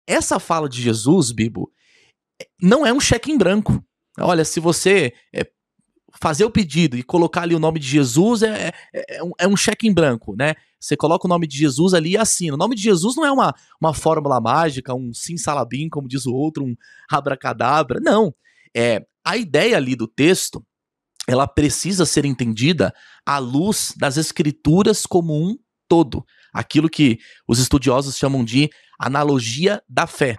Essa fala de Jesus, Bibo, não é um cheque em branco. Olha, se você fazer o pedido e colocar ali o nome de Jesus, é um cheque em branco, né? Você coloca o nome de Jesus ali e assina. O nome de Jesus não é uma fórmula mágica, um simsalabim, como diz o outro, um abracadabra. Não. A ideia ali do texto, ela precisa ser entendida à luz das escrituras como um todo. Aquilo que os estudiosos chamam de analogia da fé.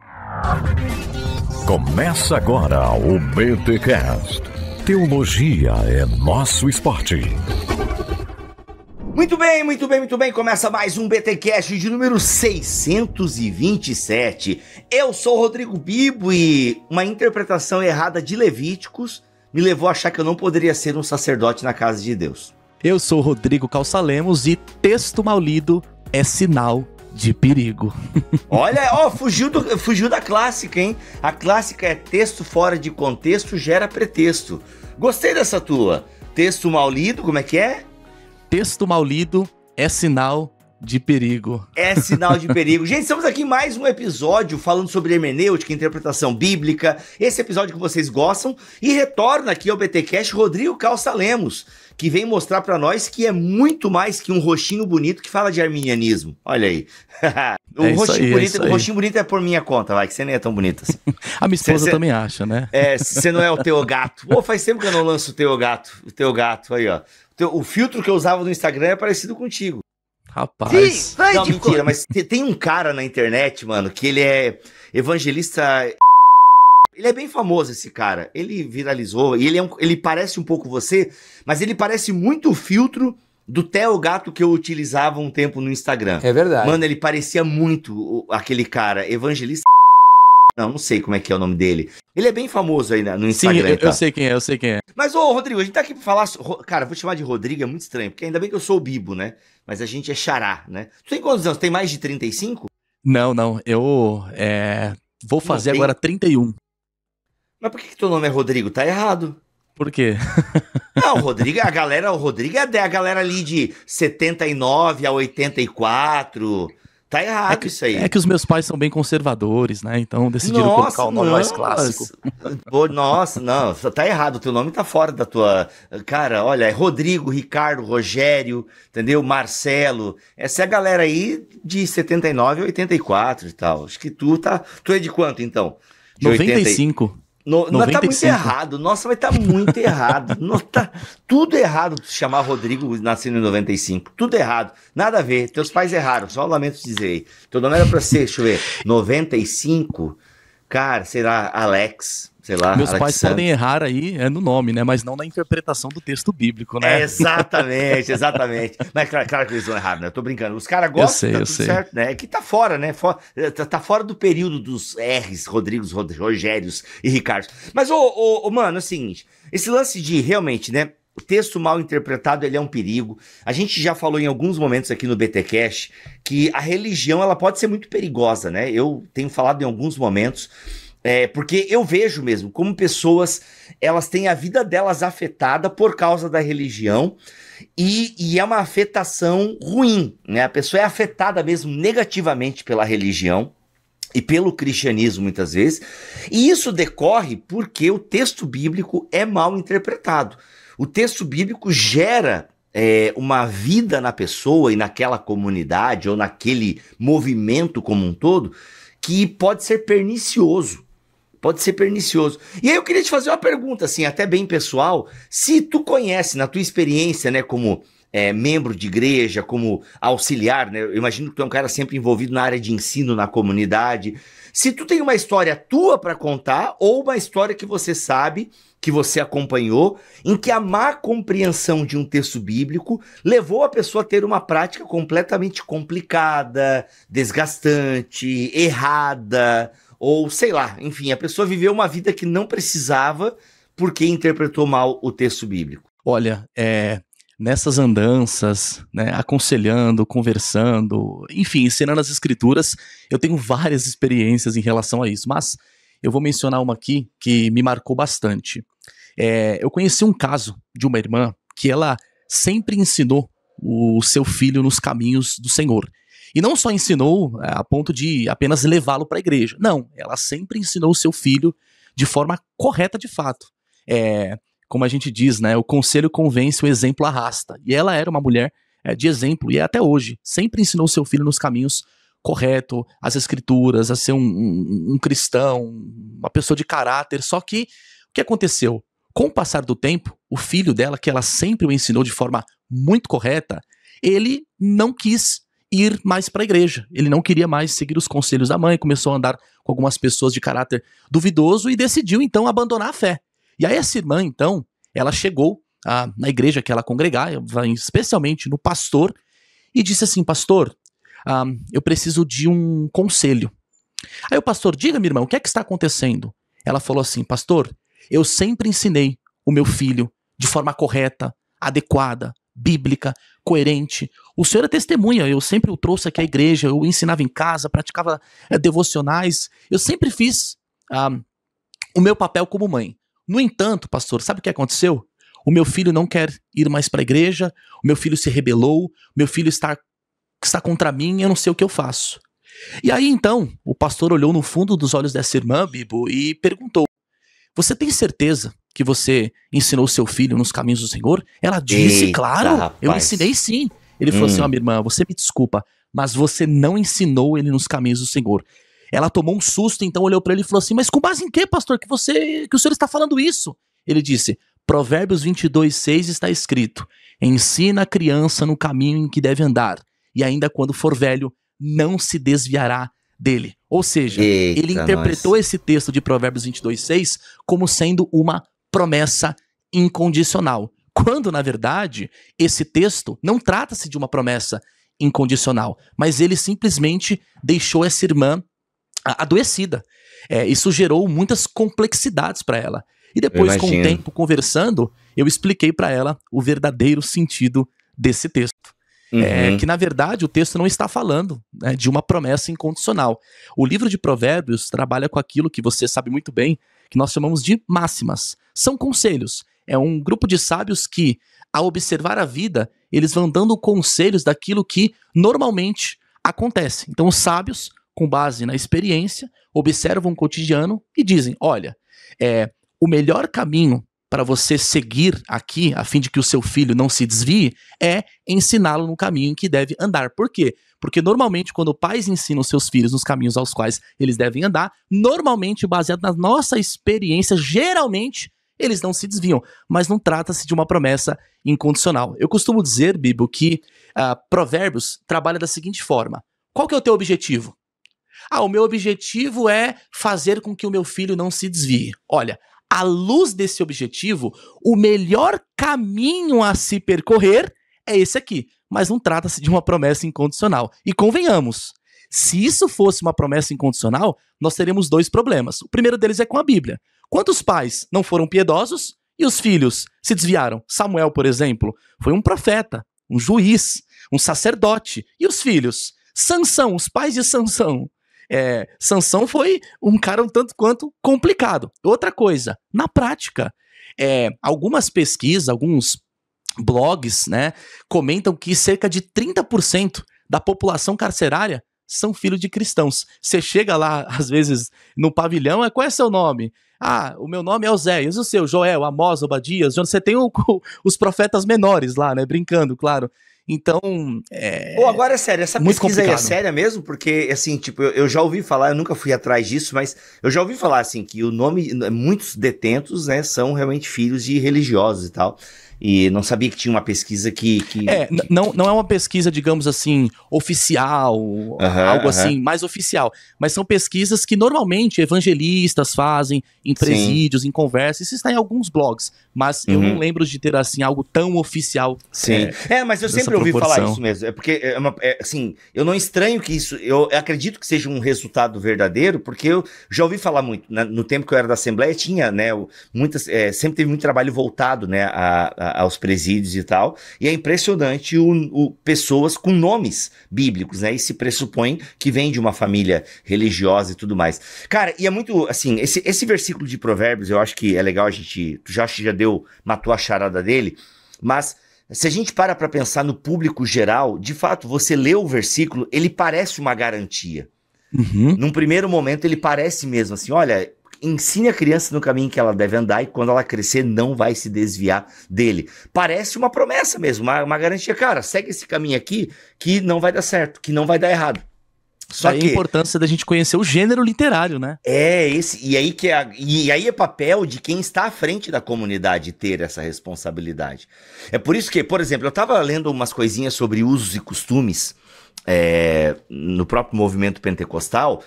Começa agora o BTcast. Teologia é nosso esporte. Muito bem. Começa mais um BTcast de número 627. Eu sou o Rodrigo Bibo e uma interpretação errada de Levíticos me levou a achar que eu não poderia ser um sacerdote na casa de Deus. Eu sou o Rodrigo Calçalemos e texto mal lido é sinal de perigo. Olha, fugiu da clássica, hein? A clássica é texto fora de contexto gera pretexto. Gostei dessa tua. Texto mal lido, como é que é? Texto mal lido é sinal de perigo. É sinal de perigo. Gente, estamos aqui em mais um episódio falando sobre hermenêutica, interpretação bíblica. Esse episódio que vocês gostam. E retorna aqui ao BTcast Rodrigo Calçalemos, que vem mostrar pra nós que é muito mais que um rostinho bonito que fala de arminianismo. Olha aí. O rostinho bonito é por minha conta, vai, que você nem é tão bonito assim. A minha esposa também acha, né? Você não é o Teogato. Pô, faz tempo que eu não lanço o Teogato. O Teogato, aí, ó. O filtro que eu usava no Instagram é parecido contigo. Rapaz. Sim, não, mentira, mas tem um cara na internet, mano, que ele é evangelista. Ele é bem famoso, esse cara. Ele viralizou e ele parece um pouco você, mas ele parece muito o filtro do Teogato que eu utilizava um tempo no Instagram. É verdade. Mano, ele parecia muito aquele cara, evangelista. Não sei como é que é o nome dele. Ele é bem famoso aí no Instagram. Sim, eu sei quem é. Mas, Rodrigo, a gente tá aqui pra falar... Cara, vou te chamar de Rodrigo, é muito estranho, porque ainda bem que eu sou o Bibo, né? Mas a gente é xará, né? Tu tem quantos anos? Tem mais de 35? Não. Eu vou fazer agora 31. Mas por que teu nome é Rodrigo? Tá errado. Por quê? Não, o Rodrigo é a galera ali de 79 a 84... Tá errado isso aí. É que os meus pais são bem conservadores, né? Então decidiram colocar o nome mais clássico. Nossa, não, tá errado. O teu nome tá fora da tua... Cara, olha, é Rodrigo, Ricardo, Rogério, entendeu? Marcelo. Essa é a galera aí de 79 a 84 e tal. Acho que tu é de quanto, então? De 95. Não, tá muito errado. Nossa, mas tá muito errado. Não, tá tudo errado se chamar Rodrigo nascendo em 95. Tudo errado. Nada a ver. Teus pais erraram. Só lamento dizer aí. Teu nome era pra ser, deixa eu ver, 95. Cara, sei lá, Alex. Sei lá, meus pais podem errar aí no nome, né? Mas não na interpretação do texto bíblico, né? Exatamente. Mas claro que eles vão errar, né? Eu tô brincando. Os caras gostam, tá tudo certo, né? É que tá fora, né? Tá fora do período dos R's, Rodrigos, Rogérios e Ricardo. Mas, mano, é o seguinte. Esse lance de, realmente, né? O texto mal interpretado, ele é um perigo. A gente já falou em alguns momentos aqui no BTcast que a religião, ela pode ser muito perigosa, né? Eu tenho falado em alguns momentos... porque eu vejo mesmo como pessoas, elas têm a vida delas afetada por causa da religião e é uma afetação ruim, né? A pessoa é afetada mesmo negativamente pela religião e pelo cristianismo muitas vezes, e isso decorre porque o texto bíblico é mal interpretado. O texto bíblico gera uma vida na pessoa e naquela comunidade ou naquele movimento como um todo que pode ser pernicioso. Pode ser pernicioso. E aí eu queria te fazer uma pergunta, assim, até bem pessoal. Se tu conhece, na tua experiência, né, como membro de igreja, como auxiliar, né, eu imagino que tu é um cara sempre envolvido na área de ensino, na comunidade. Se tu tem uma história tua para contar, ou uma história que você sabe, que você acompanhou, em que a má compreensão de um texto bíblico levou a pessoa a ter uma prática completamente complicada, desgastante, errada... Ou, sei lá, enfim, a pessoa viveu uma vida que não precisava porque interpretou mal o texto bíblico. Olha, nessas andanças, né, aconselhando, conversando, enfim, ensinando as escrituras, eu tenho várias experiências em relação a isso, mas eu vou mencionar uma aqui que me marcou bastante. Eu conheci um caso de uma irmã que ela sempre ensinou o seu filho nos caminhos do Senhor. E não só ensinou a ponto de apenas levá-lo para a igreja. Não, ela sempre ensinou o seu filho de forma correta de fato. Como a gente diz, né? O conselho convence, o exemplo arrasta. E ela era uma mulher de exemplo, e até hoje. Sempre ensinou o seu filho nos caminhos corretos, as escrituras, a ser um cristão, uma pessoa de caráter. Só que, o que aconteceu? Com o passar do tempo, o filho dela, que ela sempre o ensinou de forma muito correta, ele não quis ir mais para a igreja. Ele não queria mais seguir os conselhos da mãe, começou a andar com algumas pessoas de caráter duvidoso e decidiu, então, abandonar a fé. E aí essa irmã, então, ela chegou na igreja que ela congregava, especialmente no pastor, e disse assim: pastor, eu preciso de um conselho. Aí o pastor: diga, minha irmã, o que é que está acontecendo? Ela falou assim: pastor, eu sempre ensinei o meu filho de forma correta, adequada, bíblica, coerente. O senhor é testemunha, eu sempre o trouxe aqui à igreja, eu ensinava em casa, praticava devocionais, eu sempre fiz o meu papel como mãe. No entanto, pastor, sabe o que aconteceu? O meu filho não quer ir mais para a igreja, o meu filho se rebelou, o meu filho está contra mim, eu não sei o que eu faço. E aí então, o pastor olhou no fundo dos olhos dessa irmã, Bibo, e perguntou: você tem certeza que você ensinou seu filho nos caminhos do Senhor? Ela disse: eita, claro, rapaz, eu ensinei sim. Ele falou assim: minha irmã, você me desculpa, mas você não ensinou ele nos caminhos do Senhor. Ela tomou um susto, então olhou para ele e falou assim: mas com base em quê, pastor, que o senhor está falando isso? Ele disse: Provérbios 22:6 está escrito: ensina a criança no caminho em que deve andar, e ainda quando for velho, não se desviará dele. Ou seja, ele interpretou esse texto de Provérbios 22:6 como sendo uma promessa incondicional, quando, na verdade, esse texto não trata-se de uma promessa incondicional, mas ele simplesmente deixou essa irmã adoecida. Isso gerou muitas complexidades para ela. E depois, com o tempo, conversando, eu expliquei para ela o verdadeiro sentido desse texto. Que, na verdade, o texto não está falando, né, de uma promessa incondicional. O livro de Provérbios trabalha com aquilo que você sabe muito bem, que nós chamamos de máximas. São conselhos. É um grupo de sábios que, ao observar a vida, eles vão dando conselhos daquilo que normalmente acontece. Então, os sábios, com base na experiência, observam o cotidiano e dizem: olha, o melhor caminho para você seguir aqui, a fim de que o seu filho não se desvie, é ensiná-lo no caminho em que deve andar. Por quê? Porque normalmente quando pais ensinam seus filhos nos caminhos aos quais eles devem andar, normalmente baseado na nossa experiência, geralmente eles não se desviam, mas não trata-se de uma promessa incondicional. Eu costumo dizer, Bibo, que Provérbios trabalha da seguinte forma: qual que é o teu objetivo? O meu objetivo é fazer com que o meu filho não se desvie. Olha, à luz desse objetivo, o melhor caminho a se percorrer é esse aqui. Mas não trata-se de uma promessa incondicional. E convenhamos, se isso fosse uma promessa incondicional, nós teríamos dois problemas. O primeiro deles é com a Bíblia. Quantos pais não foram piedosos e os filhos se desviaram? Samuel, por exemplo, foi um profeta, um juiz, um sacerdote. E os filhos? Sansão, os pais de Sansão. Sansão foi um cara um tanto quanto complicado. Outra coisa, na prática, algumas pesquisas, alguns blogs, né, comentam que cerca de 30% da população carcerária são filhos de cristãos. Você chega lá, às vezes, no pavilhão, qual é seu nome? O meu nome é Oséias, o seu, Joel, Amós, Obadias. Você tem os profetas menores lá, né, brincando, claro. Então, agora é sério, essa pesquisa aí é séria mesmo? Porque, assim, tipo, eu já ouvi falar, eu nunca fui atrás disso, mas eu já ouvi falar, assim, que muitos detentos, né, são realmente filhos de religiosos e tal. E não sabia que tinha uma pesquisa que... Não é uma pesquisa, digamos assim, oficial, algo assim, mais oficial. Mas são pesquisas que normalmente evangelistas fazem em presídios, em conversas. Isso está em alguns blogs, mas eu não lembro de ter, assim, algo tão oficial. Sim, mas eu sempre ouvi falar isso mesmo. Porque, assim, eu não estranho que isso... Eu acredito que seja um resultado verdadeiro, porque eu já ouvi falar muito. No tempo que eu era da Assembleia, tinha, né, sempre teve muito trabalho voltado, né, aos presídios e tal, e é impressionante pessoas com nomes bíblicos, né, e se pressupõe que vem de uma família religiosa e tudo mais. Cara, e é muito, assim, esse versículo de Provérbios, eu acho que é legal tu já matou a charada dele, mas se a gente para pensar no público geral, de fato, você lê o versículo, ele parece uma garantia. Num primeiro momento, ele parece mesmo assim, olha, ensine a criança no caminho que ela deve andar e quando ela crescer não vai se desviar dele. Parece uma promessa mesmo, uma garantia. Cara, segue esse caminho aqui que não vai dar certo, que não vai dar errado. Só que a importância da gente conhecer o gênero literário, né? E aí é papel de quem está à frente da comunidade ter essa responsabilidade. É por isso que, por exemplo, eu estava lendo umas coisinhas sobre usos e costumes no próprio movimento pentecostal,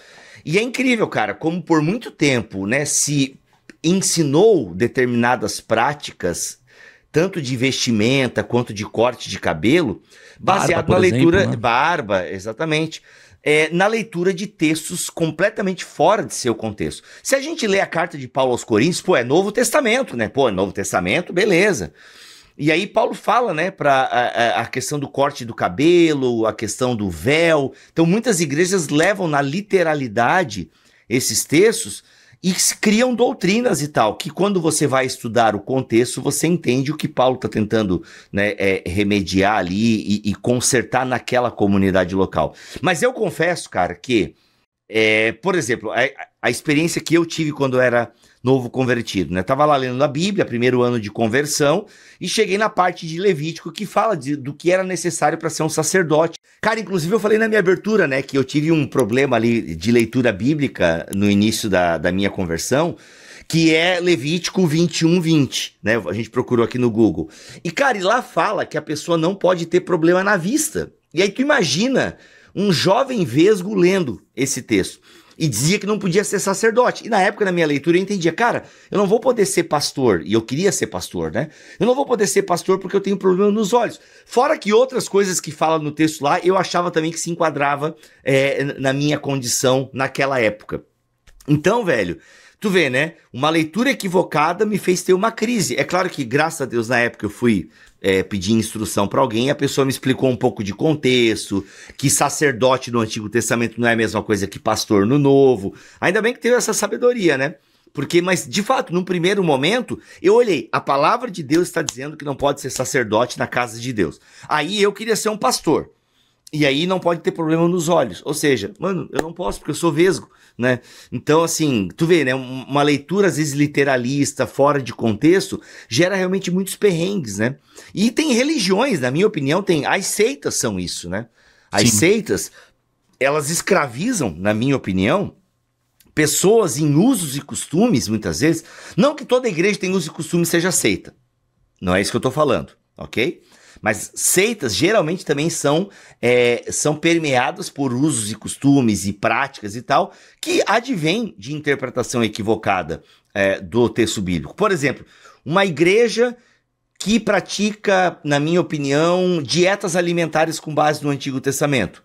e é incrível, cara, como por muito tempo, né, se ensinou determinadas práticas, tanto de vestimenta quanto de corte de cabelo, baseado na leitura, né? Barba, exatamente. Na leitura de textos completamente fora de seu contexto. Se a gente lê a carta de Paulo aos Coríntios, é Novo Testamento, né? É Novo Testamento, beleza. E aí Paulo fala, né, para a questão do corte do cabelo, a questão do véu. Então muitas igrejas levam na literalidade esses textos e criam doutrinas e tal, que quando você vai estudar o contexto, você entende o que Paulo está tentando, né, remediar ali e consertar naquela comunidade local. Mas eu confesso, cara, que, por exemplo, a experiência que eu tive quando eu era novo convertido, né? Tava lá lendo a Bíblia, primeiro ano de conversão, e cheguei na parte de Levítico que fala do que era necessário para ser um sacerdote. Cara, inclusive eu falei na minha abertura, né, que eu tive um problema ali de leitura bíblica no início da minha conversão, que é Levítico 21:20, né? A gente procurou aqui no Google. E, cara, e lá fala que a pessoa não pode ter problema na vista. E aí tu imagina um jovem vesgo lendo esse texto. E dizia que não podia ser sacerdote. E na época, na minha leitura, eu entendia, cara, eu não vou poder ser pastor, e eu queria ser pastor, né? Eu não vou poder ser pastor porque eu tenho problema nos olhos. Fora que outras coisas que fala no texto lá, eu achava também que se enquadrava na minha condição naquela época. Então, velho, tu vê, né? Uma leitura equivocada me fez ter uma crise. É claro que, graças a Deus, na época eu fui pedir instrução para alguém, a pessoa me explicou um pouco de contexto, que sacerdote no Antigo Testamento não é a mesma coisa que pastor no Novo. Ainda bem que teve essa sabedoria, né? Mas, de fato, num primeiro momento, eu olhei, a palavra de Deus está dizendo que não pode ser sacerdote na casa de Deus. Aí eu queria ser um pastor. E aí não pode ter problema nos olhos. Ou seja, mano, eu não posso porque eu sou vesgo, né? Então, assim, tu vê, né? Uma leitura, às vezes, literalista, fora de contexto, gera realmente muitos perrengues, né? E tem religiões, na minha opinião, as seitas são isso, né? As seitas, elas escravizam, na minha opinião, pessoas em usos e costumes, muitas vezes. Não que toda igreja tem usos e costumes seja seita. Não é isso que eu tô falando, ok? Mas seitas geralmente também são permeadas por usos e costumes e práticas e tal, que advêm de interpretação equivocada do texto bíblico. Por exemplo, uma igreja que pratica, na minha opinião, dietas alimentares com base no Antigo Testamento.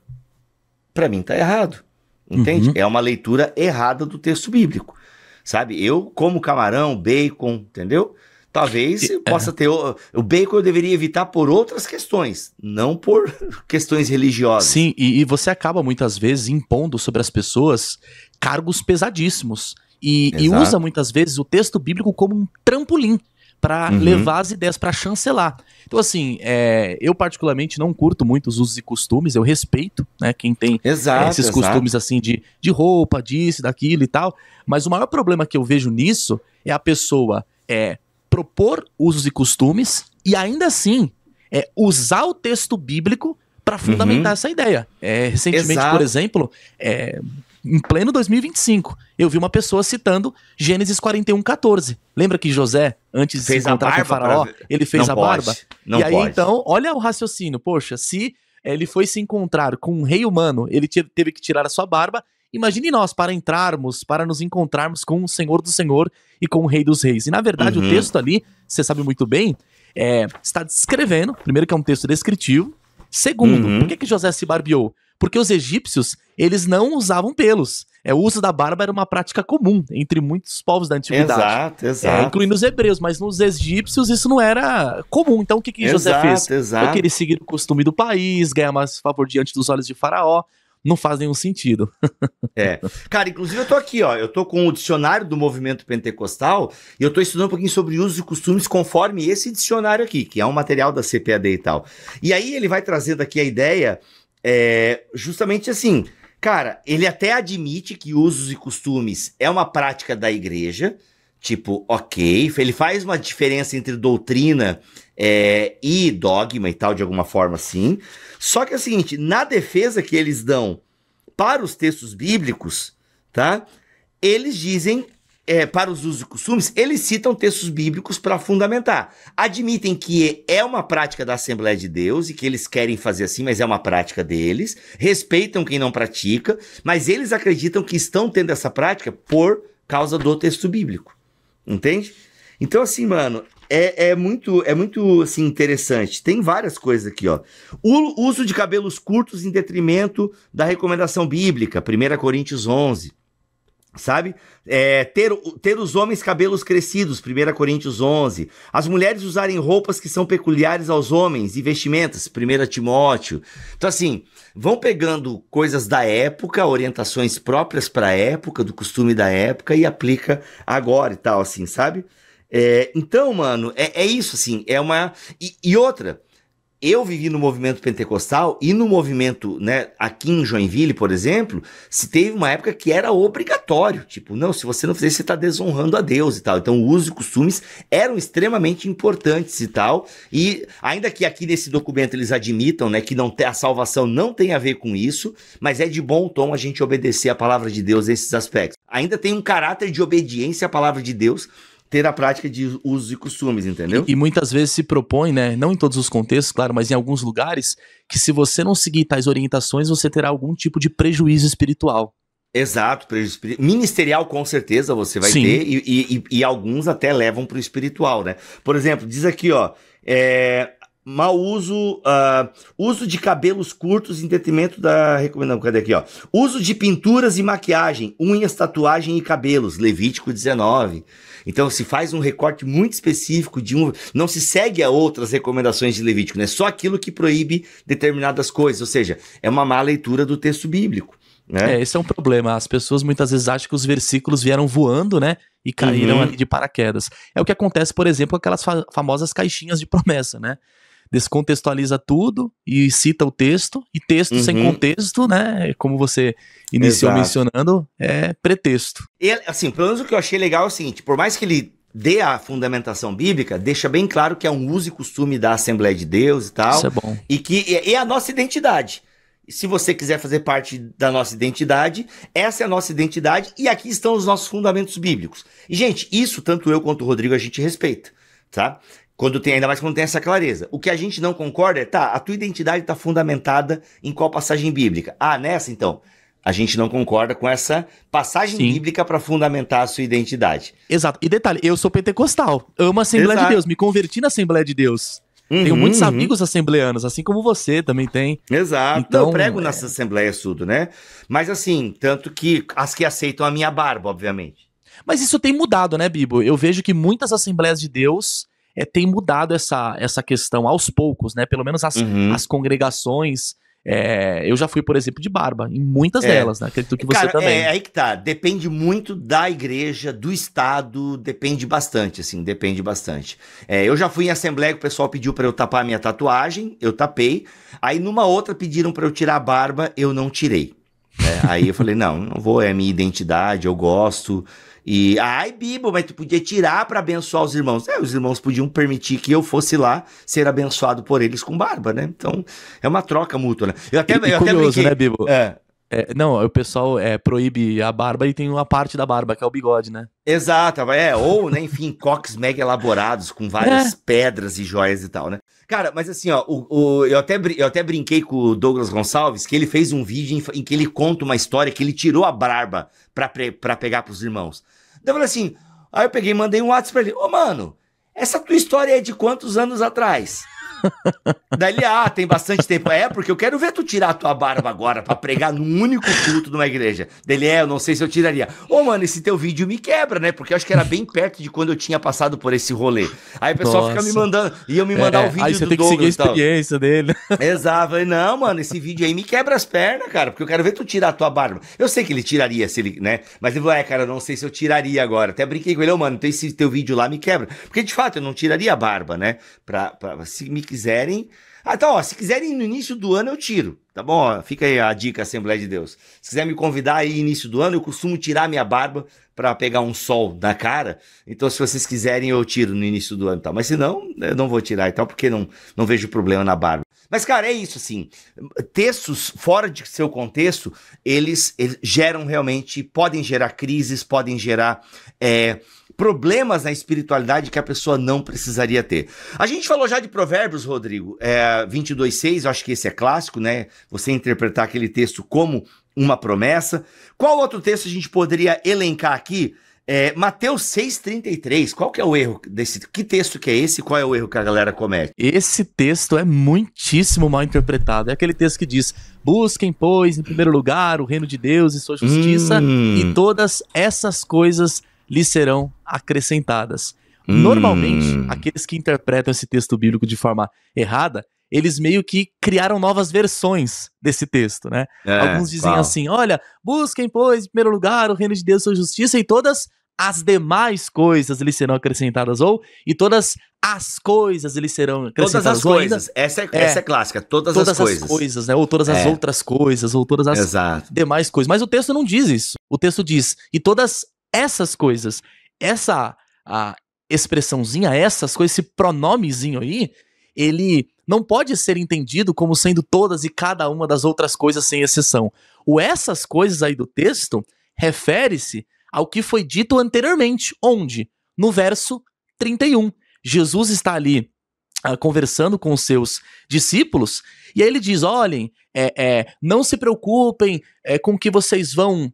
Para mim tá errado, entende? É uma leitura errada do texto bíblico, sabe? Eu como camarão, bacon, entendeu? Talvez possa ter... O bacon eu deveria evitar por outras questões, não por questões religiosas. Sim, e você acaba muitas vezes impondo sobre as pessoas cargos pesadíssimos. E usa muitas vezes o texto bíblico como um trampolim para levar as ideias, para chancelar. Então, assim, eu particularmente não curto muito os usos e costumes, eu respeito, né, quem tem esses costumes assim de roupa, disso, daquilo e tal. Mas o maior problema que eu vejo nisso é a pessoa... propor usos e costumes e ainda assim usar o texto bíblico para fundamentar essa ideia. Recentemente, por exemplo, em pleno 2025, eu vi uma pessoa citando Gênesis 41:14. Lembra que José, antes de se encontrar com o faraó, ele fez a barba? E aí, então, olha o raciocínio. Poxa, se ele foi se encontrar com um rei humano, ele teve que tirar a sua barba. Imagine nós para nos encontrarmos com o Senhor do Senhor e com o Rei dos Reis. E na verdade o texto ali, você sabe muito bem, está descrevendo, primeiro que é um texto descritivo, segundo, por que José se barbeou? Porque os egípcios, eles não usavam pelos. O uso da barba era uma prática comum entre muitos povos da antiguidade. Exato. Incluindo os hebreus, mas nos egípcios isso não era comum. Então o que José fez? Ele queria seguir o costume do país, ganhar mais favor diante dos olhos de faraó. não faz nenhum sentido. Cara, inclusive eu tô aqui, ó, eu tô com o dicionário do movimento pentecostal e eu tô estudando um pouquinho sobre usos e costumes conforme esse dicionário aqui, que é um material da CPAD e tal. E aí ele vai trazendo aqui a ideia, justamente assim, cara, ele até admite que usos e costumes é uma prática da igreja, tipo, ok, ele faz uma diferença entre doutrina e dogma e tal, de alguma forma assim. Só que é o seguinte, na defesa que eles dão para os textos bíblicos, tá? Eles dizem, para os usos e costumes, eles citam textos bíblicos para fundamentar. Admitem que é uma prática da Assembleia de Deus e que eles querem fazer assim, mas é uma prática deles. Respeitam quem não pratica, mas eles acreditam que estão tendo essa prática por causa do texto bíblico. Entende? Então, assim, mano, é muito assim, interessante. Tem várias coisas aqui, ó. O uso de cabelos curtos em detrimento da recomendação bíblica, 1 Coríntios 11. Sabe? Ter os homens cabelos crescidos, 1 Coríntios 11. As mulheres usarem roupas que são peculiares aos homens e vestimentas, 1 Timóteo. Então, assim, vão pegando coisas da época, orientações próprias para a época, do costume da época, e aplica agora e tal, assim, sabe? Então, mano, é isso, assim, E outra, eu vivi no movimento pentecostal e no movimento, né, aqui em Joinville, por exemplo, se teve uma época que era obrigatório, tipo, não, se você não fizer, você está desonrando a Deus e tal. Então, usos e costumes eram extremamente importantes e tal, e ainda que aqui nesse documento eles admitam, né, que a salvação não tem a ver com isso, mas é de bom tom a gente obedecer a palavra de Deus nesses aspectos. Ainda tem um caráter de obediência à palavra de Deus, ter a prática de usos e costumes, entendeu? E muitas vezes se propõe, né, não em todos os contextos, claro, mas em alguns lugares, que se você não seguir tais orientações, você terá algum tipo de prejuízo espiritual. Exato, ministerial com certeza você vai ter, e alguns até levam para o espiritual, né? Por exemplo, diz aqui, ó, mau uso, uso de cabelos curtos em detrimento da recomendação, cadê aqui, ó? Uso de pinturas e maquiagem, unhas, tatuagem e cabelos, Levítico 19. Então se faz um recorte muito específico não se segue a outras recomendações de Levítico, né? Só aquilo que proíbe determinadas coisas, ou seja, é uma má leitura do texto bíblico, né? Esse é um problema, as pessoas muitas vezes acham que os versículos vieram voando, né, e caíram ali de paraquedas. É o que acontece, por exemplo, com aquelas famosas caixinhas de promessa, né? Descontextualiza tudo e cita o texto, e texto sem contexto, né, como você iniciou mencionando, é pretexto. E, assim, pelo menos o que eu achei legal é o seguinte, por mais que ele dê a fundamentação bíblica, deixa bem claro que é um uso e costume da Assembleia de Deus e tal. Isso é bom. E que é a nossa identidade. Se você quiser fazer parte da nossa identidade, essa é a nossa identidade e aqui estão os nossos fundamentos bíblicos. E, gente, isso tanto eu quanto o Rodrigo a gente respeita, tá? Ainda mais quando tem essa clareza. O que a gente não concorda é, a tua identidade está fundamentada em qual passagem bíblica? Nessa então, a gente não concorda com essa passagem bíblica para fundamentar a sua identidade. Exato. E detalhe, eu sou pentecostal, amo a Assembleia de Deus, me converti na Assembleia de Deus. Tenho muitos amigos assembleanos, assim como você também tem. Exato. Então, eu prego nessas assembleias tudo, né? Mas assim, tanto que as que aceitam a minha barba, obviamente. Mas isso tem mudado, né, Bibo? Eu vejo que muitas Assembleias de Deus tem mudado essa questão aos poucos, né? Pelo menos as congregações. Eu já fui, por exemplo, de barba, em muitas delas, né? Acredito que você também. Aí que tá, depende muito da igreja, do estado, depende bastante, assim, depende bastante. Eu já fui em assembleia que o pessoal pediu pra eu tapar a minha tatuagem, eu tapei, aí numa outra pediram pra eu tirar a barba, eu não tirei. Aí eu falei, não vou, é a minha identidade, eu gosto. E, Bibo, mas tu podia tirar pra abençoar os irmãos. Os irmãos podiam permitir que eu fosse lá ser abençoado por eles com barba, né? Então, é uma troca mútua, né? Eu até curioso, né, Bibo? Não, o pessoal proíbe a barba e tem uma parte da barba, que é o bigode, né? Exato, ou, né, enfim, coques mega elaborados com várias pedras e joias e tal, né? Cara, mas assim, ó, eu até brinquei com o Douglas Gonçalves, que ele fez um vídeo em que ele conta uma história que ele tirou a barba pra pegar pros irmãos. Daí eu falei assim, aí eu peguei e mandei um WhatsApp pra ele, mano, essa tua história é de quantos anos atrás? Daí ele, tem bastante tempo. Porque eu quero ver tu tirar a tua barba agora pra pregar num único culto de uma igreja. Dele, eu não sei se eu tiraria. Mano, esse teu vídeo me quebra, né? Porque eu acho que era bem perto de quando eu tinha passado por esse rolê. Aí o pessoal fica me mandando, iam me mandar o vídeo do Douglas. Aí você tem que seguir a experiência dele. Exato. Falei, não, mano, esse vídeo aí me quebra as pernas, cara, porque eu quero ver tu tirar a tua barba. Eu sei que ele tiraria, se ele, né? Mas ele falou, cara, eu não sei se eu tiraria agora. Até brinquei com ele, mano, então esse teu vídeo lá me quebra. Porque, de fato, eu não tiraria a barba, né? Se me quiserem... Então, se quiserem no início do ano, eu tiro, tá bom? Fica aí a dica, Assembleia de Deus. Se quiser me convidar aí início do ano, eu costumo tirar minha barba pra pegar um sol na cara. Então, se vocês quiserem, eu tiro no início do ano, tá? Mas se não, eu não vou tirar e tal, porque não vejo problema na barba. Mas, cara, é isso, assim, textos fora de seu contexto, eles geram realmente, podem gerar crises, podem gerar problemas na espiritualidade que a pessoa não precisaria ter. A gente falou já de Provérbios, Rodrigo, 22:6, eu acho que esse é clássico, né? Você interpretar aquele texto como uma promessa. Qual outro texto a gente poderia elencar aqui? Mateus 6,33, qual que é o erro desse? Que texto que é esse? Qual é o erro que a galera comete? Esse texto é muitíssimo mal interpretado. É aquele texto que diz: busquem, pois, em primeiro lugar o reino de Deus e sua justiça, e todas essas coisas lhes serão acrescentadas. Normalmente, aqueles que interpretam esse texto bíblico de forma errada, eles meio que criaram novas versões desse texto, né? Alguns dizem assim, olha, busquem, pois, em primeiro lugar o reino de Deus e sua justiça, e todas as demais coisas lhes serão acrescentadas, ou e todas as coisas lhes serão acrescentadas. Todas as coisas, essa é clássica, todas as coisas, né? Ou todas as outras coisas, ou todas as demais coisas. Mas o texto não diz isso. O texto diz, e todas essas coisas. Essa expressãozinha, essas coisas, esse pronomezinho aí, ele não pode ser entendido como sendo todas e cada uma das outras coisas sem exceção. O essas coisas aí do texto refere-se ao que foi dito anteriormente, onde? No verso 31. Jesus está ali conversando com os seus discípulos, e aí ele diz, olhem, não se preocupem com o que vocês vão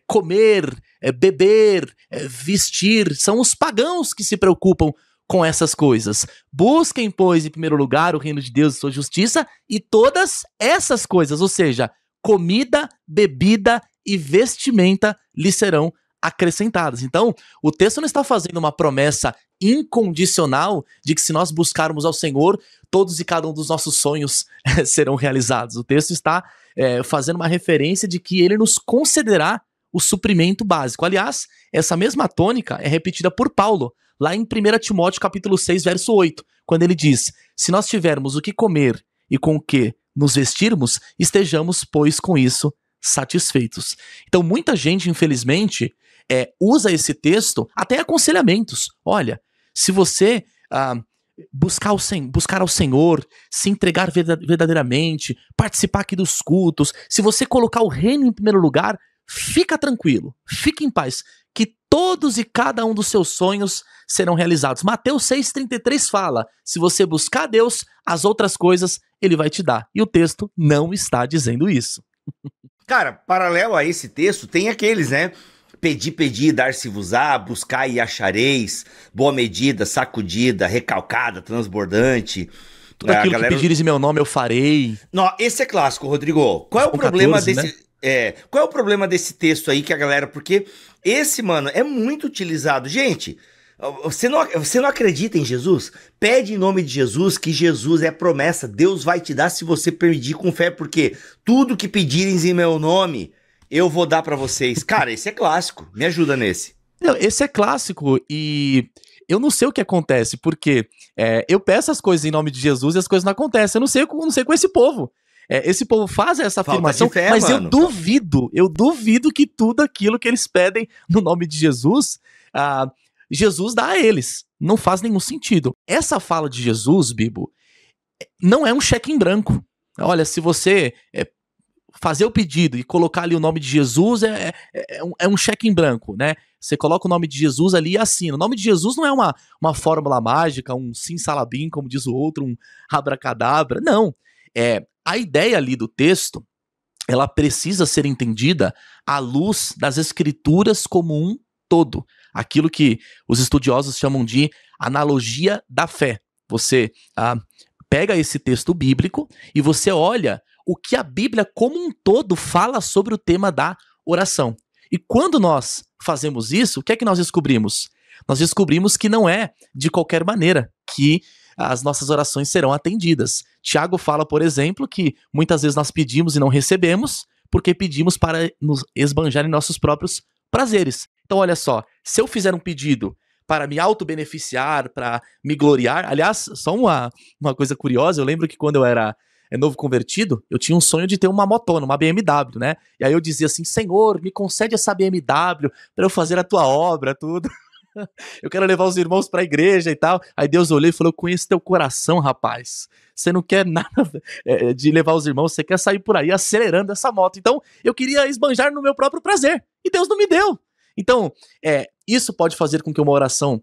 comer, beber, vestir, são os pagãos que se preocupam com essas coisas. Busquem, pois, em primeiro lugar o reino de Deus e sua justiça, e todas essas coisas, ou seja, comida, bebida e vestimenta lhes serão acrescentadas. Então, o texto não está fazendo uma promessa incondicional de que se nós buscarmos ao Senhor, todos e cada um dos nossos sonhos serão realizados. O texto está fazendo uma referência de que ele nos concederá o suprimento básico. Aliás, essa mesma tônica é repetida por Paulo, lá em 1 Timóteo capítulo 6, verso 8, quando ele diz, se nós tivermos o que comer e com o que nos vestirmos, estejamos, pois, com isso satisfeitos. Então, muita gente, infelizmente, usa esse texto até aconselhamentos. Olha, se você buscar ao Senhor, se entregar verdadeiramente, participar aqui dos cultos, se você colocar o reino em primeiro lugar, fica tranquilo, fique em paz, que todos e cada um dos seus sonhos serão realizados. Mateus 6,33 fala, se você buscar a Deus, as outras coisas ele vai te dar. E o texto não está dizendo isso. Cara, paralelo a esse texto, tem aqueles, né? Pedi, dar-se-vos-á, buscar e achareis, boa medida, sacudida, recalcada, transbordante. Tudo aquilo que pedires em meu nome eu farei. Não, esse é clássico, Rodrigo. Qual é o problema 14, desse... né? Qual é o problema desse texto aí que a galera... Porque esse, mano, é muito utilizado. Gente, você não acredita em Jesus? Pede em nome de Jesus, que Jesus é promessa. Deus vai te dar se você pedir com fé, porque tudo que pedirem em meu nome, eu vou dar pra vocês. Cara, esse é clássico. Me ajuda nesse. Não, esse é clássico e... eu não sei o que acontece, porque eu peço as coisas em nome de Jesus e as coisas não acontecem. Eu não sei com esse povo. Esse povo faz essa afirmação, fé, mas mano. eu duvido que tudo aquilo que eles pedem no nome de Jesus, Jesus dá a eles. Não faz nenhum sentido. Essa fala de Jesus, Bibo, não é um cheque em branco. Olha, se você fazer o pedido e colocar ali o nome de Jesus, é um cheque em branco, né? Você coloca o nome de Jesus ali e assina. O nome de Jesus não é uma fórmula mágica, um simsalabim, como diz o outro, um abracadabra. Não. A ideia ali do texto, ela precisa ser entendida à luz das escrituras como um todo. Aquilo que os estudiosos chamam de analogia da fé. Você pega esse texto bíblico e você olha o que a Bíblia como um todo fala sobre o tema da oração. E quando nós fazemos isso, o que é que nós descobrimos? Nós descobrimos que não é de qualquer maneira que as nossas orações serão atendidas. Tiago fala, por exemplo, que muitas vezes nós pedimos e não recebemos porque pedimos para nos esbanjar em nossos próprios prazeres. Então, olha só, se eu fizer um pedido para me auto-beneficiar, para me gloriar, aliás, só uma coisa curiosa, eu lembro que quando eu era novo convertido, eu tinha um sonho de ter uma motona, uma BMW, né? E aí eu dizia assim, Senhor, me concede essa BMW para eu fazer a tua obra, tudo. Eu quero levar os irmãos para a igreja e tal. Aí Deus olhou e falou, eu conheço teu coração, rapaz. Você não quer nada de levar os irmãos, você quer sair por aí acelerando essa moto. Então, eu queria esbanjar no meu próprio prazer. E Deus não me deu. Então, isso pode fazer com que uma oração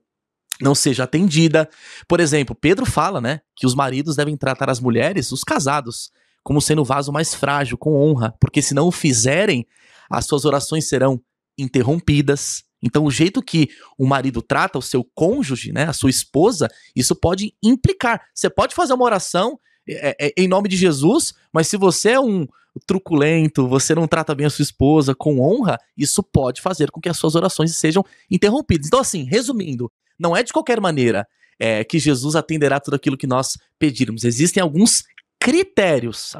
não seja atendida. Por exemplo, Pedro fala, né, que os maridos devem tratar as mulheres, os casados, como sendo o vaso mais frágil, com honra, porque se não o fizerem, as suas orações serão interrompidas. Então, o jeito que o marido trata o seu cônjuge, né, a sua esposa, isso pode implicar. Você pode fazer uma oração em nome de Jesus, mas se você é um truculento, você não trata bem a sua esposa com honra, isso pode fazer com que as suas orações sejam interrompidas. Então, assim, resumindo, não é de qualquer maneira que Jesus atenderá tudo aquilo que nós pedirmos. Existem alguns critérios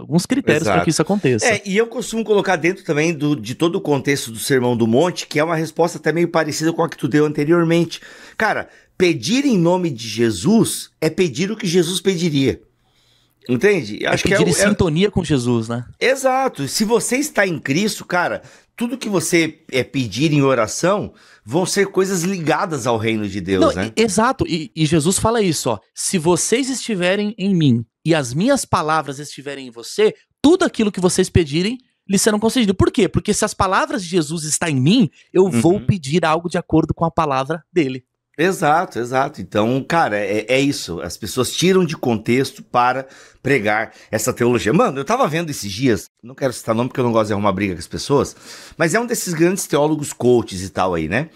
para que isso aconteça. E eu costumo colocar dentro também de todo o contexto do Sermão do Monte, que é uma resposta até meio parecida com a que tu deu anteriormente. Cara, pedir em nome de Jesus é pedir o que Jesus pediria. Entende? Acho pedir em sintonia com Jesus, né? Exato. Se você está em Cristo, cara, tudo que você pedir em oração vão ser coisas ligadas ao reino de Deus, né? Exato. E Jesus fala isso, ó. Se vocês estiverem em mim e as minhas palavras estiverem em você, tudo aquilo que vocês pedirem lhes serão concedido. Por quê? Porque se as palavras de Jesus estão em mim, eu vou pedir algo de acordo com a palavra dele. Exato. Então, cara, é isso. As pessoas tiram de contexto para pregar essa teologia. Mano, eu tava vendo esses dias, não quero citar nome porque eu não gosto de arrumar briga com as pessoas, mas é um desses grandes teólogos coaches e tal aí, né?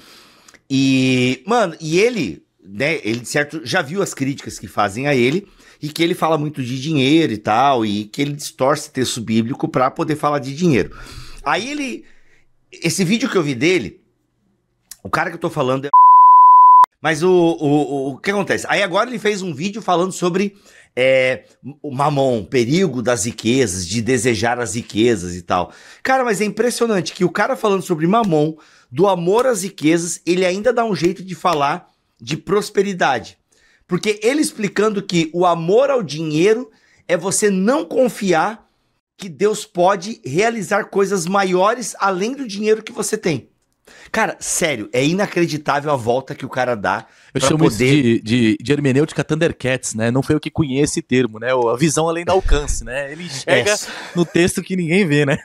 E, mano, ele, né, ele certo, já viu as críticas que fazem a ele e que ele fala muito de dinheiro e tal, e que ele distorce texto bíblico para poder falar de dinheiro. Aí esse vídeo que eu vi dele, o cara que eu tô falando é... Mas o que acontece? Aí agora ele fez um vídeo falando sobre o mamon, perigo das riquezas, de desejar as riquezas e tal. Cara, mas é impressionante que o cara falando sobre mamon, do amor às riquezas, ele ainda dá um jeito de falar de prosperidade. Porque ele explicando que o amor ao dinheiro é você não confiar que Deus pode realizar coisas maiores além do dinheiro que você tem. Cara, sério, é inacreditável a volta que o cara dá. Eu chamo poder... isso de hermenêutica Thundercats, né? Não foi eu que conheci esse termo, né? A visão além do alcance, né? Ele enxerga no texto que ninguém vê, né?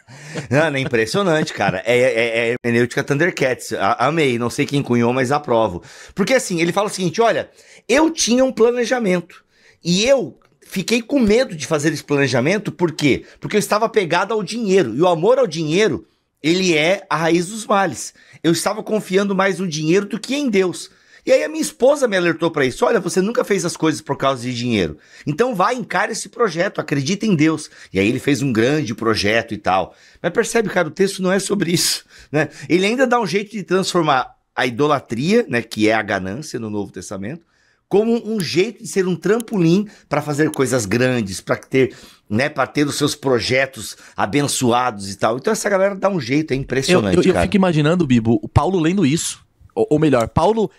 Não, é impressionante, cara. É hermenêutica Thundercats. Amei, não sei quem cunhou, mas aprovo. Porque assim, ele fala o seguinte, olha, eu tinha um planejamento e eu fiquei com medo de fazer esse planejamento, por quê? Porque eu estava apegado ao dinheiro, e o amor ao dinheiro, ele é a raiz dos males. Eu estava confiando mais no dinheiro do que em Deus. E aí a minha esposa me alertou para isso. Olha, você nunca fez as coisas por causa de dinheiro. Então vai, encara esse projeto, acredita em Deus. E aí ele fez um grande projeto e tal. Mas percebe, cara, o texto não é sobre isso, né? Ele ainda dá um jeito de transformar a idolatria, né, que é a ganância no Novo Testamento, como um jeito de ser um trampolim para fazer coisas grandes, para ter, né, para ter os seus projetos abençoados e tal. Então essa galera dá um jeito, é impressionante, eu fico imaginando, Bibo, o Paulo lendo isso, ou melhor, Paulo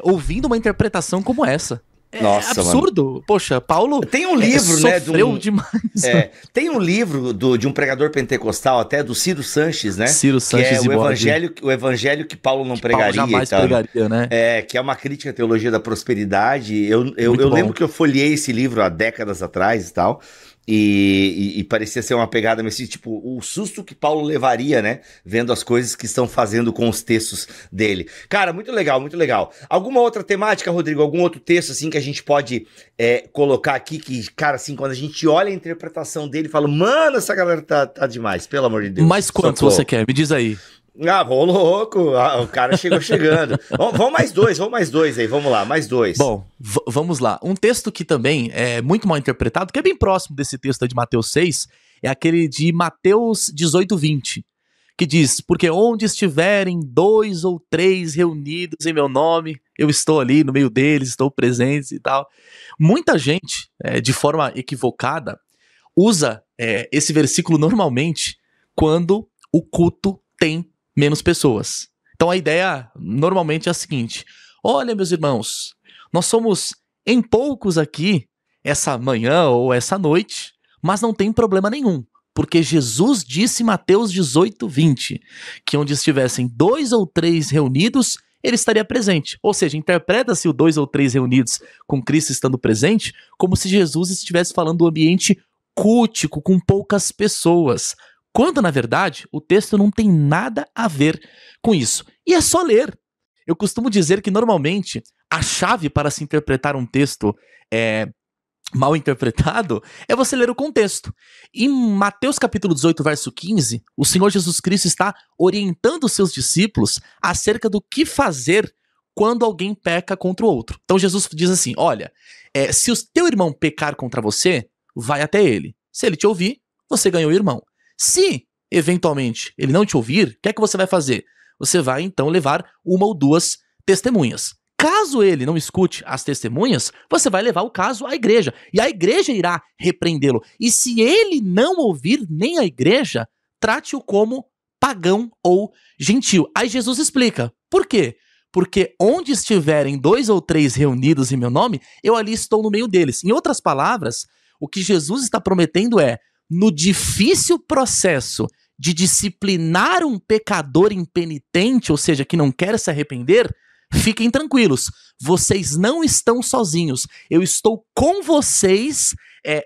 ouvindo uma interpretação como essa. Nossa, absurdo. Mano. Poxa, Paulo tem um livro, né? Sofreu demais. Tem um livro de um pregador pentecostal, até do Ciro Sanches, né? Ciro Sanches, que é o evangelho que Paulo não pregaria. Paulo jamais pregaria, né? Que é uma crítica à teologia da prosperidade. Eu lembro que eu folhei esse livro há décadas atrás e tal. E parecia ser uma pegada, mas tipo, o susto que Paulo levaria, né? Vendo as coisas que estão fazendo com os textos dele. Cara, muito legal, muito legal. Alguma outra temática, Rodrigo? Algum outro texto, assim, que a gente pode colocar aqui? Que, cara, assim, quando a gente olha a interpretação dele, fala, mano, essa galera tá demais, pelo amor de Deus. Mas quantos você quer? Me diz aí. Ah, bom, louco, o cara chegou chegando. Vamos mais dois aí, vamos lá, mais dois. Bom, vamos lá. Um texto que também é muito mal interpretado, que é bem próximo desse texto aí de Mateus 6, é aquele de Mateus 18:20, que diz, porque onde estiverem 2 ou 3 reunidos em meu nome, eu estou ali no meio deles, estou presente e tal. Muita gente, de forma equivocada, usa esse versículo normalmente quando o culto tem menos pessoas. Então a ideia normalmente é a seguinte: olha, meus irmãos, nós somos em poucos aqui essa manhã ou essa noite, mas não tem problema nenhum, porque Jesus disse em Mateus 18:20 que onde estivessem 2 ou 3 reunidos, ele estaria presente. Ou seja, interpreta-se o 2 ou 3 reunidos com Cristo estando presente como se Jesus estivesse falando do ambiente cultico, com poucas pessoas, quando, na verdade, o texto não tem nada a ver com isso. E é só ler. Eu costumo dizer que, normalmente, a chave para se interpretar um texto mal interpretado é você ler o contexto. Em Mateus capítulo 18, verso 15, o Senhor Jesus Cristo está orientando os seus discípulos acerca do que fazer quando alguém peca contra o outro. Então Jesus diz assim, olha, se o teu irmão pecar contra você, vai até ele. Se ele te ouvir, você ganhou o irmão. Se, eventualmente, ele não te ouvir, o que é que você vai fazer? Você vai, então, levar 1 ou 2 testemunhas. Caso ele não escute as testemunhas, você vai levar o caso à igreja. E a igreja irá repreendê-lo. E se ele não ouvir nem a igreja, trate-o como pagão ou gentil. Aí Jesus explica. Por quê? Porque onde estiverem 2 ou 3 reunidos em meu nome, eu ali estou no meio deles. Em outras palavras, o que Jesus está prometendo é, no difícil processo de disciplinar um pecador impenitente, ou seja, que não quer se arrepender, fiquem tranquilos, vocês não estão sozinhos, eu estou com vocês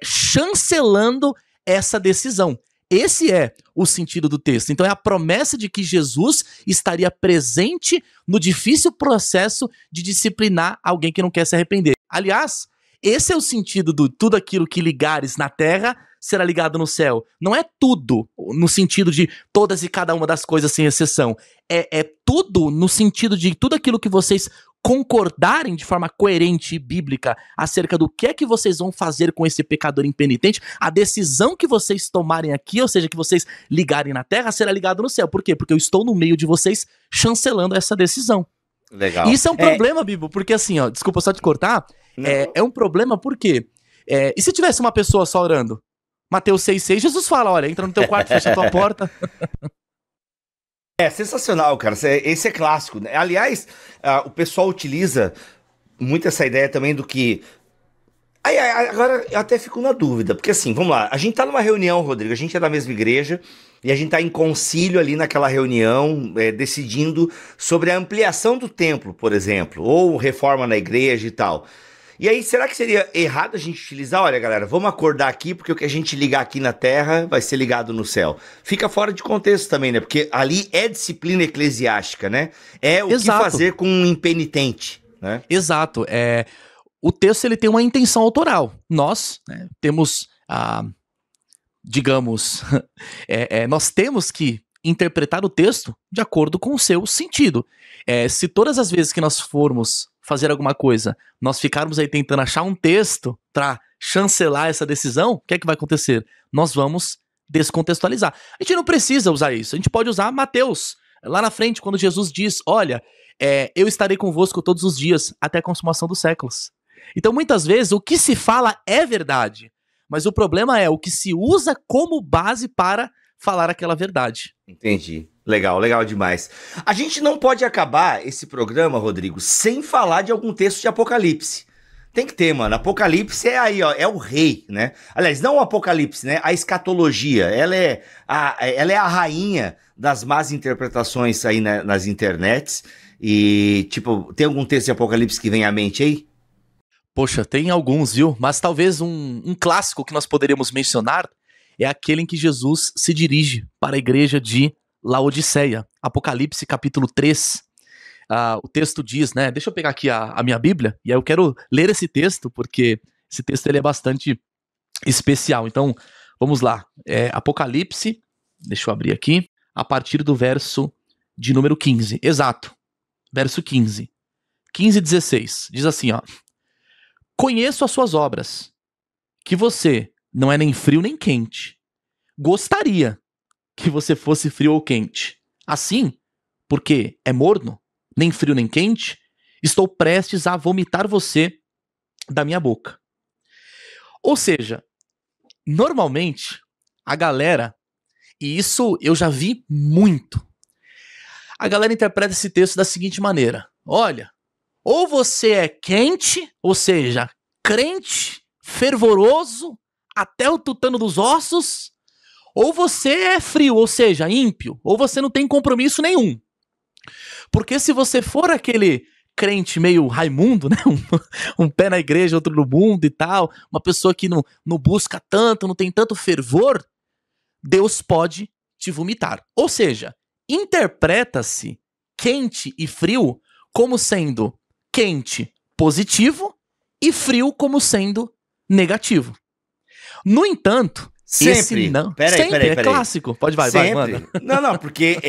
chancelando essa decisão. Esse é o sentido do texto. Então é a promessa de que Jesus estaria presente no difícil processo de disciplinar alguém que não quer se arrepender. Aliás, esse é o sentido do tudo aquilo que ligares na terra será ligado no céu. Não é tudo no sentido de todas e cada uma das coisas sem exceção. É tudo no sentido de tudo aquilo que vocês concordarem de forma coerente e bíblica acerca do que é que vocês vão fazer com esse pecador impenitente, a decisão que vocês tomarem aqui, ou seja, que vocês ligarem na terra, será ligado no céu. Por quê? Porque eu estou no meio de vocês chancelando essa decisão. Legal. Isso é um problema, Bibo, porque assim, ó, desculpa só te cortar, é um problema porque, e se tivesse uma pessoa só orando? Mateus 6,6, Jesus fala, olha, entra no teu quarto, fecha a tua porta. É sensacional, cara, esse é clássico. Aliás, o pessoal utiliza muito essa ideia também do que... Agora eu até fico na dúvida, porque assim, vamos lá, a gente tá numa reunião, Rodrigo, a gente é da mesma igreja, e a gente tá em concílio ali naquela reunião, decidindo sobre a ampliação do templo, por exemplo, ou reforma na igreja e tal. E aí, será que seria errado a gente utilizar? Olha, galera, vamos acordar aqui, porque o que a gente ligar aqui na terra vai ser ligado no céu. Fica fora de contexto também, né? Porque ali é disciplina eclesiástica, né? É o Exato. Que fazer com um impenitente, né? Exato. O texto ele tem uma intenção autoral. Nós temos, digamos, nós temos que interpretar o texto de acordo com o seu sentido. Se todas as vezes que nós formos fazer alguma coisa, nós ficarmos aí tentando achar um texto para chancelar essa decisão, o que é que vai acontecer? Nós vamos descontextualizar. A gente não precisa usar isso, a gente pode usar Mateus, lá na frente, quando Jesus diz, olha, eu estarei convosco todos os dias, até a consumação dos séculos. Então, muitas vezes, o que se fala é verdade, mas o problema é o que se usa como base para falar aquela verdade. Entendi. Legal, legal demais. A gente não pode acabar esse programa, Rodrigo, sem falar de algum texto de Apocalipse. Tem que ter, mano. Apocalipse é aí, ó, é o rei, né? Aliás, não o Apocalipse, né? A escatologia. Ela é a rainha das más interpretações aí nas internets. E, tipo, tem algum texto de Apocalipse que vem à mente aí? Poxa, tem alguns, viu? Mas talvez um clássico que nós poderíamos mencionar é aquele em que Jesus se dirige para a igreja de Laodiceia, Apocalipse capítulo 3, o texto diz, né, deixa eu pegar aqui a minha Bíblia, e aí eu quero ler esse texto, porque esse texto ele é bastante especial, então vamos lá, Apocalipse, deixa eu abrir aqui, a partir do verso de número 15. Exato. Verso 15. 15:16. Diz assim, ó. Conheço as suas obras, que você não é nem frio nem quente. Gostaria que você fosse frio ou quente. Assim, porque é morno, nem frio nem quente, estou prestes a vomitar você da minha boca. Ou seja, normalmente, a galera, e isso eu já vi muito, a galera interpreta esse texto da seguinte maneira. Olha, ou você é quente, ou seja, crente, fervoroso, até o tutano dos ossos, ou você é frio, ou seja, ímpio, ou você não tem compromisso nenhum. Porque se você for aquele crente meio Raimundo, né? Um pé na igreja, outro no mundo e tal, uma pessoa que não busca tanto, não tem tanto fervor, Deus pode te vomitar. Ou seja, interpreta-se quente e frio como sendo quente positivo e frio como sendo negativo. No entanto, sempre. Esse não. Peraí. É clássico. Pode, vai, manda. Não, porque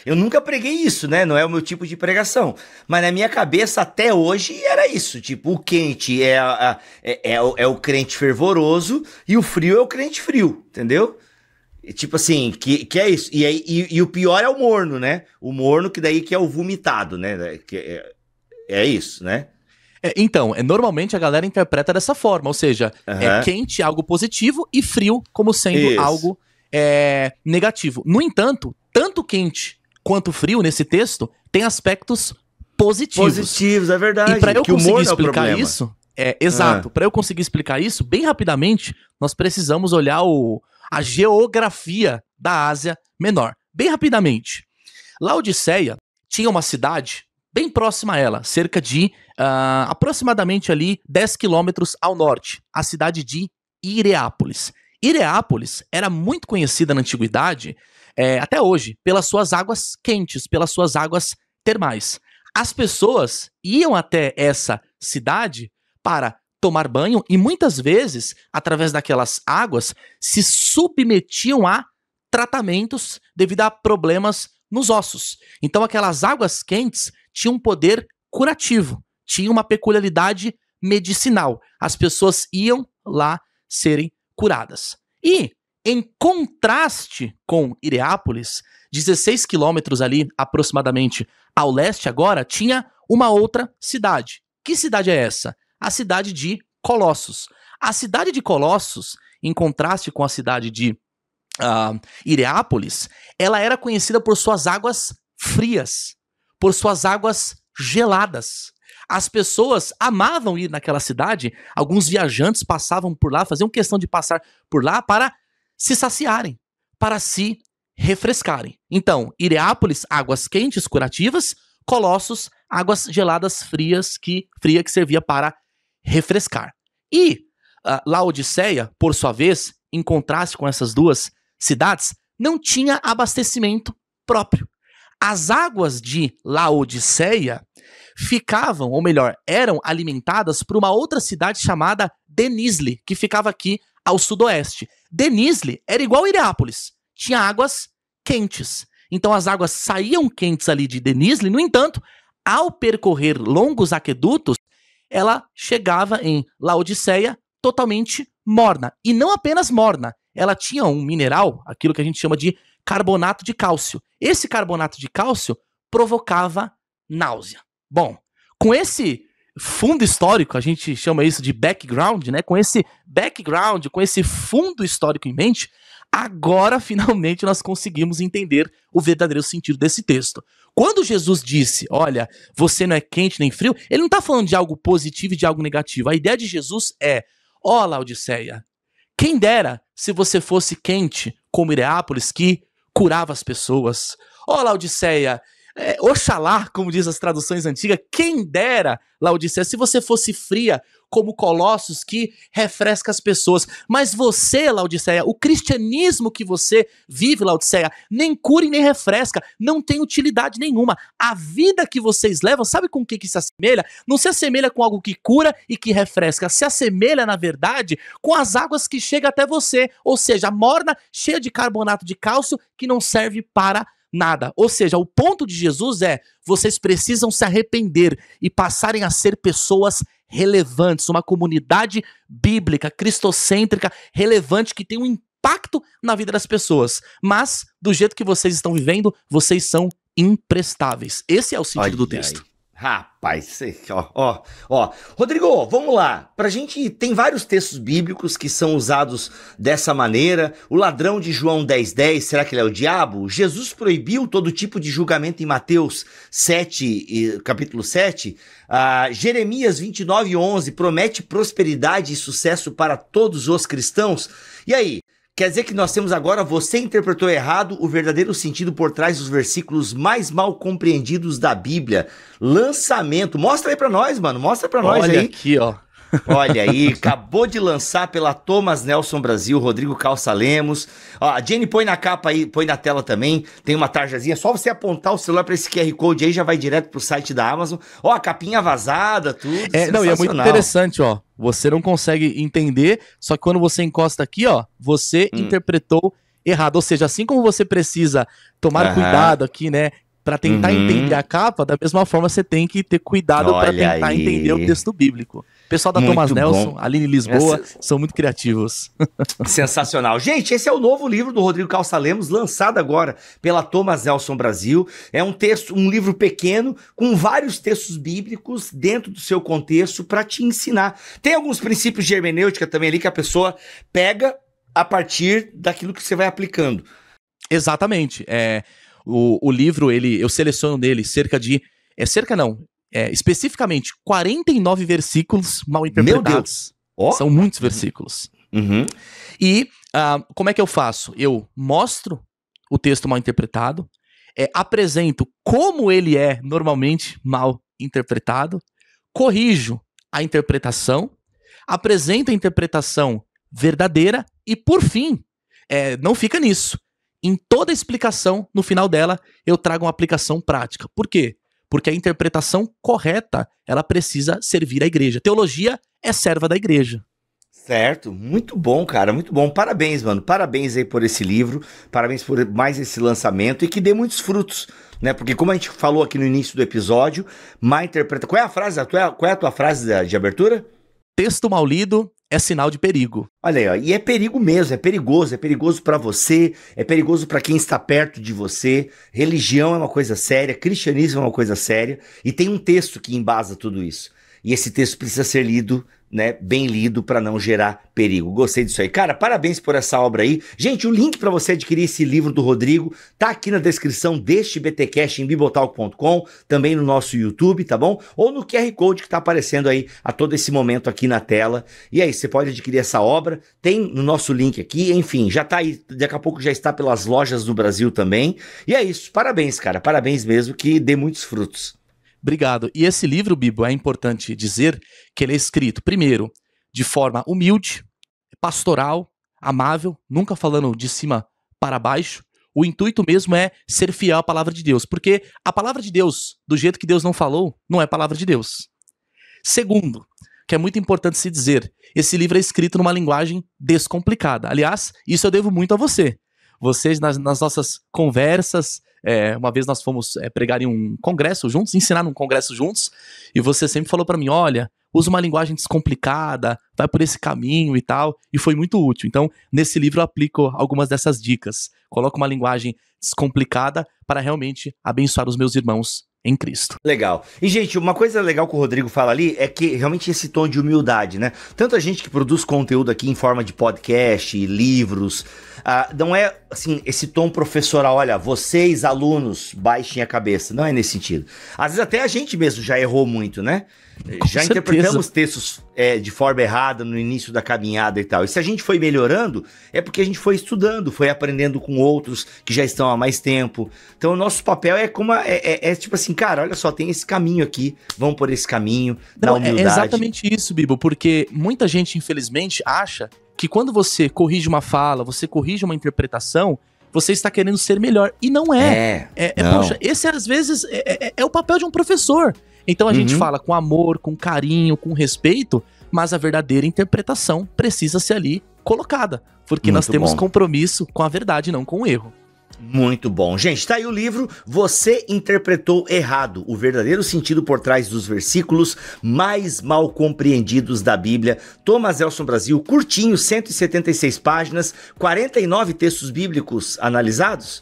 eu nunca preguei isso, né? Não é o meu tipo de pregação. Mas na minha cabeça, até hoje, era isso. Tipo, o quente é o crente fervoroso e o frio é o crente frio, entendeu? Tipo assim, que é isso. E o pior é o morno, né? O morno que daí que é o vomitado, né? É isso, né? Então, normalmente a galera interpreta dessa forma, ou seja, é quente algo positivo e frio como sendo algo negativo. No entanto, tanto quente quanto frio nesse texto tem aspectos positivos. Positivos, é verdade. E para eu conseguir explicar isso, exato, para eu conseguir explicar isso, bem rapidamente, nós precisamos olhar a geografia da Ásia Menor. Bem rapidamente. Laodiceia tinha uma cidade bem próxima a ela, cerca de aproximadamente ali 10 quilômetros ao norte, a cidade de Hierapolis. Hierapolis era muito conhecida na antiguidade, até hoje, pelas suas águas quentes, pelas suas águas termais. As pessoas iam até essa cidade para tomar banho e muitas vezes, através daquelas águas, se submetiam a tratamentos devido a problemas nos ossos. Então aquelas águas quentes tinham um poder curativo, tinham uma peculiaridade medicinal. As pessoas iam lá serem curadas. E, em contraste com Hierapolis, 16 quilômetros ali aproximadamente ao leste agora, tinha uma outra cidade. Que cidade é essa? A cidade de Colossos. A cidade de Colossos, em contraste com a cidade de Hierapolis, ela era conhecida por suas águas frias, por suas águas geladas. As pessoas amavam ir naquela cidade, alguns viajantes passavam por lá, faziam questão de passar por lá para se saciarem, para se refrescarem. Então, Hierapolis, águas quentes, curativas, Colossos, águas geladas, frias, que servia para refrescar. E Laodiceia, por sua vez, em contraste com essas duas cidades, não tinha abastecimento próprio. As águas de Laodiceia ficavam, ou melhor, eram alimentadas por uma outra cidade chamada Denizli, que ficava aqui ao sudoeste. Denizli era igual a Hierapolis, tinha águas quentes. Então as águas saíam quentes ali de Denizli, no entanto, ao percorrer longos aquedutos, ela chegava em Laodiceia totalmente morna. E não apenas morna, ela tinha um mineral, aquilo que a gente chama de carbonato de cálcio. Esse carbonato de cálcio provocava náusea. Bom, com esse fundo histórico, a gente chama isso de background, né? Com esse background, com esse fundo histórico em mente, agora finalmente nós conseguimos entender o verdadeiro sentido desse texto. Quando Jesus disse, olha, você não é quente nem frio, ele não está falando de algo positivo e de algo negativo. A ideia de Jesus é, ó Laodiceia, quem dera se você fosse quente como Hierapolis, que curava as pessoas. Ó Laodiceia, Oxalá, como diz as traduções antigas, quem dera, Laodiceia, se você fosse fria como Colossos, que refresca as pessoas. Mas você, Laodiceia, o cristianismo que você vive, Laodiceia, nem cura e nem refresca, não tem utilidade nenhuma. A vida que vocês levam, sabe com o que se assemelha? Não se assemelha com algo que cura e que refresca, se assemelha, na verdade, com as águas que chegam até você, ou seja, morna, cheia de carbonato de cálcio, que não serve para nada. Ou seja, o ponto de Jesus é, vocês precisam se arrepender e passarem a ser pessoas relevantes, uma comunidade bíblica, cristocêntrica, relevante, que tem um impacto na vida das pessoas. Mas, do jeito que vocês estão vivendo, vocês são imprestáveis. Esse é o sentido do texto. Rapaz, ó. Rodrigo, vamos lá. Pra gente, tem vários textos bíblicos que são usados dessa maneira. O ladrão de João 10:10, será que ele é o diabo? Jesus proibiu todo tipo de julgamento em Mateus 7, capítulo 7. Jeremias 29:11 promete prosperidade e sucesso para todos os cristãos. E aí? Quer dizer que nós temos agora, você interpretou errado o verdadeiro sentido por trás dos versículos mais mal compreendidos da Bíblia. Lançamento. Mostra aí pra nós, mano. Mostra pra nós aí. Olha aqui, ó. Olha aí, acabou de lançar pela Thomas Nelson Brasil, Rodrigo Calça Lemos. Ó, a Jenny põe na capa aí, põe na tela também, tem uma tarjazinha, só você apontar o celular pra esse QR Code aí, já vai direto pro site da Amazon. Ó, a capinha vazada, tudo. Não, e é muito interessante, ó. Você não consegue entender, só que quando você encosta aqui, ó, você interpretou errado. Ou seja, assim como você precisa tomar cuidado aqui, né, pra tentar entender a capa, da mesma forma você tem que ter cuidado pra tentar entender o texto bíblico. O pessoal da Thomas Nelson, Aline Lisboa, são muito criativos. Sensacional. Gente, esse é o novo livro do Rodrigo Calça Lemos, lançado agora pela Thomas Nelson Brasil. É um livro pequeno, com vários textos bíblicos dentro do seu contexto para te ensinar. Tem alguns princípios de hermenêutica também ali que a pessoa pega a partir daquilo que você vai aplicando. Exatamente. O livro, eu seleciono nele especificamente 49 versículos mal interpretados. São muitos versículos. E como é que eu faço? Eu mostro o texto mal interpretado, apresento como ele é normalmente mal interpretado, corrijo a interpretação, apresento a interpretação verdadeira e, por fim, não fica nisso. Em toda a explicação, no final dela, eu trago uma aplicação prática. Por quê? Porque a interpretação correta, ela precisa servir à igreja. Teologia é serva da igreja. Certo, muito bom, cara, muito bom. Parabéns, mano, parabéns aí por esse livro, parabéns por mais esse lançamento e que dê muitos frutos, né? Porque como a gente falou aqui no início do episódio, má interpretação... Qual é a frase? Qual é a tua frase de abertura? Texto mal lido é sinal de perigo. Olha aí, ó, e é perigo mesmo, é perigoso pra você, é perigoso pra quem está perto de você. Religião é uma coisa séria, cristianismo é uma coisa séria, e tem um texto que embasa tudo isso. E esse texto precisa ser lido, né, bem lido para não gerar perigo. Gostei disso aí. Cara, parabéns por essa obra aí. Gente, o link para você adquirir esse livro do Rodrigo tá aqui na descrição deste BTcast em bibotalk.com, também no nosso YouTube, tá bom? Ou no QR Code que tá aparecendo aí a todo esse momento aqui na tela. E aí, você pode adquirir essa obra, tem no nosso link aqui, enfim, já tá aí, daqui a pouco já está pelas lojas do Brasil também. E é isso, parabéns, cara, parabéns mesmo, que dê muitos frutos. Obrigado. E esse livro, Bibo, é importante dizer que ele é escrito, primeiro, de forma humilde, pastoral, amável, nunca falando de cima para baixo. O intuito mesmo é ser fiel à palavra de Deus, porque a palavra de Deus, do jeito que Deus não falou, não é palavra de Deus. Segundo, que é muito importante se dizer, esse livro é escrito numa linguagem descomplicada. Aliás, isso eu devo muito a você. Vocês, nas nossas conversas, uma vez nós fomos pregar em um congresso juntos, ensinar num congresso juntos, e você sempre falou pra mim, olha, usa uma linguagem descomplicada, vai por esse caminho e tal, e foi muito útil. Então, nesse livro eu aplico algumas dessas dicas. Coloco uma linguagem descomplicada para realmente abençoar os meus irmãos em Cristo. Legal. E, gente, uma coisa legal que o Rodrigo fala ali é que realmente esse tom de humildade, né? Tanto a gente que produz conteúdo aqui em forma de podcast, livros, não é, assim, esse tom professoral, olha, vocês, alunos, baixem a cabeça. Não é nesse sentido. Às vezes até a gente mesmo já errou muito, né? Já interpretamos textos de forma errada no início da caminhada e tal. E se a gente foi melhorando, é porque a gente foi estudando, foi aprendendo com outros que já estão há mais tempo. Então o nosso papel é como tipo assim, cara, olha só, tem esse caminho aqui, vamos por esse caminho, da humildade. É exatamente isso, Bibo, porque muita gente, infelizmente, acha que quando você corrige uma fala, você corrige uma interpretação, você está querendo ser melhor. E não é. Poxa, esse às vezes é o papel de um professor. Então a gente fala com amor, com carinho, com respeito, mas a verdadeira interpretação precisa ser ali colocada, porque nós temos compromisso com a verdade, não com o erro. Muito bom. Gente, tá aí o livro Você Interpretou Errado, o verdadeiro sentido por trás dos versículos mais mal compreendidos da Bíblia. Thomas Elson Brasil, curtinho, 176 páginas, 49 textos bíblicos analisados.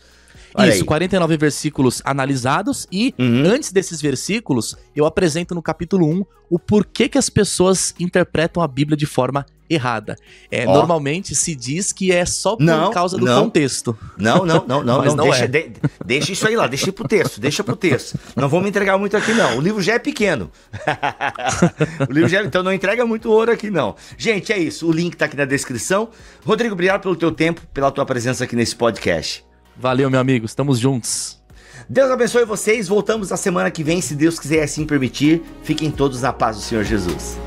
Olha isso, aí. 49 versículos analisados e antes desses versículos, eu apresento no capítulo 1 o porquê que as pessoas interpretam a Bíblia de forma errada. Normalmente se diz que é só por causa do contexto. Não, deixa isso aí lá, deixa pro texto. Não vou me entregar muito aqui não, o livro já é pequeno. Então não entrega muito ouro aqui não. Gente, é isso, o link tá aqui na descrição. Rodrigo, obrigado pelo teu tempo, pela tua presença aqui nesse podcast. Valeu, meu amigo, estamos juntos. Deus abençoe vocês, voltamos na semana que vem, se Deus quiser assim permitir. Fiquem todos na paz do Senhor Jesus.